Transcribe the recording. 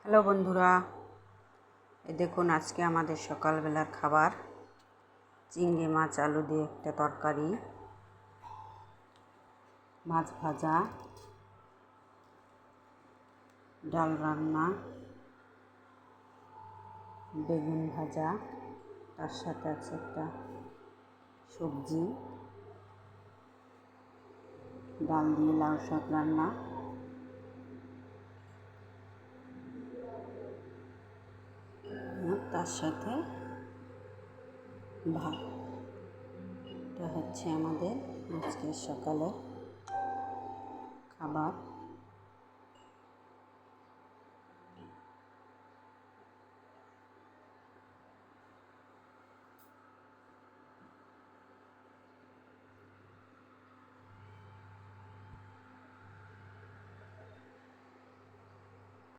Hello বন্ধুরা, এই দেখুন আজকে আমাদের সকালবেলার খাবার চিংড়ি মাছ আলু দিয়ে একটা তরকারি, মাছ ভাজা, ডাল রান্না, বেগুন ভাজা, তার সাথে আছে একটা সবজি, ডাল দিয়ে লাউ শাক রান্না, তার সাথে ভাত। এটা হচ্ছে আমাদের আজকের সকালের খাবার।